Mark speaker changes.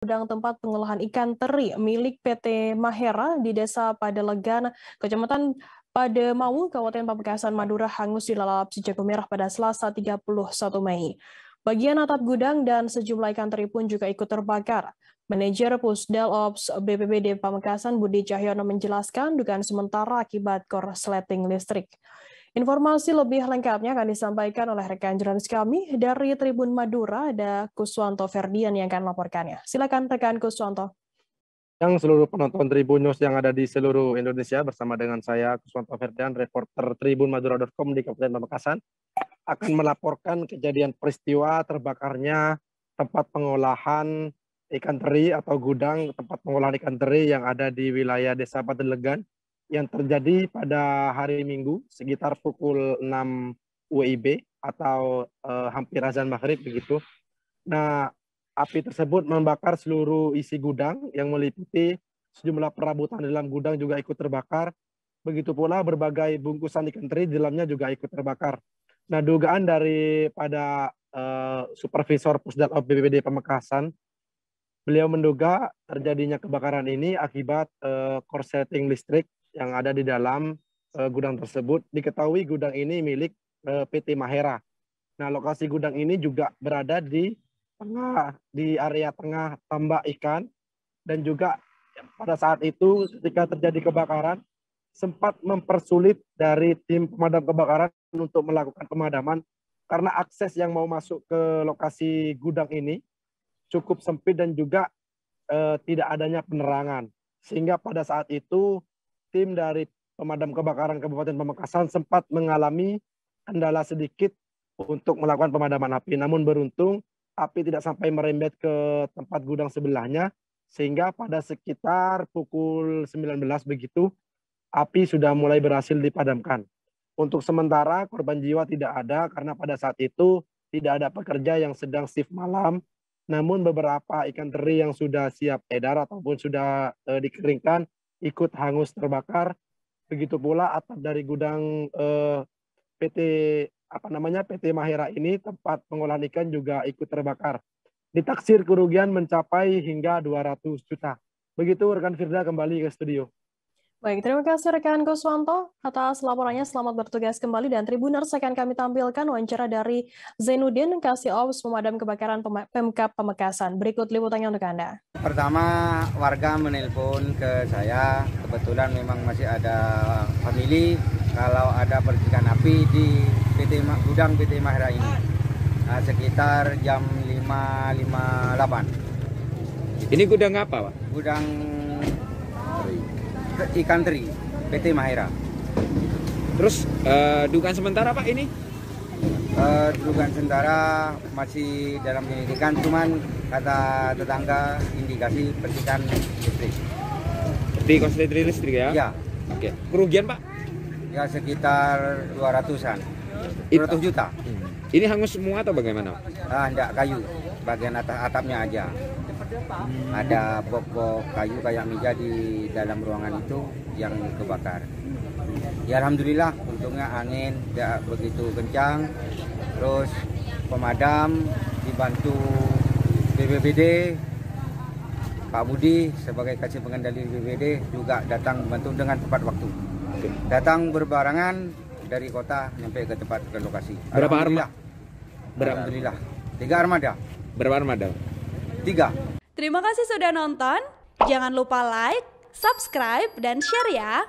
Speaker 1: gudang tempat pengolahan ikan teri milik PT Mahera di Desa Padalegan, Kecamatan Pademawu, Kabupaten Pamekasan, Madura hangus dilalap si jago merah pada Selasa 31 Mei. Bagian atap gudang dan sejumlah ikan teri pun juga ikut terbakar. Manajer Pusdal Ops BPBD Pamekasan Budi Cahyono menjelaskan dugaan sementara akibat korsleting listrik. Informasi lebih lengkapnya akan disampaikan oleh rekan jurnalis kami dari Tribun Madura, ada Kuswanto Ferdian yang akan melaporkannya. Silakan rekan Kuswanto.
Speaker 2: Yang seluruh penonton Tribun News yang ada di seluruh Indonesia bersama dengan saya Kuswanto Ferdian, reporter tribunmadura.com di Kabupaten Pamekasan, akan melaporkan kejadian peristiwa terbakarnya tempat pengolahan ikan teri atau gudang tempat pengolahan ikan teri yang ada di wilayah Desa Padalegan yang terjadi pada hari Minggu sekitar pukul 6 WIB atau hampir azan maghrib begitu. Nah, api tersebut membakar seluruh isi gudang yang meliputi sejumlah perabotan dalam gudang juga ikut terbakar. Begitu pula berbagai bungkusan ikan teri di dalamnya juga ikut terbakar. Nah, dugaan daripada Supervisor Pusdal BPBD Pamekasan, beliau menduga terjadinya kebakaran ini akibat korsleting listrik yang ada di dalam gudang tersebut. Diketahui gudang ini milik PT Mahera. Nah, lokasi gudang ini juga berada di area tengah tambak ikan, dan juga pada saat itu ketika terjadi kebakaran sempat mempersulit dari tim pemadam kebakaran untuk melakukan pemadaman karena akses yang mau masuk ke lokasi gudang ini cukup sempit dan juga tidak adanya penerangan, sehingga pada saat itu tim dari pemadam kebakaran Kabupaten Pamekasan sempat mengalami kendala sedikit untuk melakukan pemadaman api. Namun beruntung api tidak sampai merembet ke tempat gudang sebelahnya, sehingga pada sekitar pukul 19 begitu api sudah mulai berhasil dipadamkan. Untuk sementara korban jiwa tidak ada karena pada saat itu tidak ada pekerja yang sedang shift malam. Namun beberapa ikan teri yang sudah siap edar ataupun sudah dikeringkan ikut hangus terbakar. Begitu pula atap dari gudang PT Mahera ini, tempat pengolahan ikan, juga ikut terbakar. Ditaksir kerugian mencapai hingga 200 juta. Begitu rekan Firda, kembali ke studio.
Speaker 1: Baik, terima kasih rekan Kuswanto atas laporannya. Selamat bertugas kembali, dan Tribuners akan kami tampilkan wawancara dari Zainuddin, Kasih Ops Pemadam Kebakaran Pemkab Pamekasan. Berikut liputannya untuk Anda.
Speaker 3: Pertama, warga menelpon ke saya, kebetulan memang masih ada famili kalau ada percikan api di gudang PT Mahera ini. Nah, sekitar jam 5.58.
Speaker 4: Ini gudang apa, Pak?
Speaker 3: Gudang ikan teri PT Mahera.
Speaker 4: Terus dugaan sementara, Pak, ini?
Speaker 3: Dugaan sementara masih dalam penyelidikan, cuman kata tetangga indikasi percikan listrik.
Speaker 4: Di korsleting listrik ya?
Speaker 3: Ya.
Speaker 4: Oke. Kerugian, Pak?
Speaker 3: Ya sekitar 200-an. 200 juta.
Speaker 4: Ini hangus semua atau bagaimana?
Speaker 3: Enggak, kayu. Bagian atas atapnya aja. Ada bok-bok kayu kayak meja di dalam ruangan itu yang kebakar. Ya alhamdulillah, untungnya angin tidak begitu kencang. Terus pemadam dibantu BPBD, Pak Budi sebagai kasih pengendali BPBD juga datang membantu dengan tepat waktu. Datang berbarengan dari kota sampai ke tempat ke lokasi.
Speaker 4: Berapa armada?
Speaker 3: Alhamdulillah. 3 armada.
Speaker 4: Berapa armada?
Speaker 3: 3.
Speaker 5: Terima kasih sudah nonton. Jangan lupa like, subscribe, dan share ya.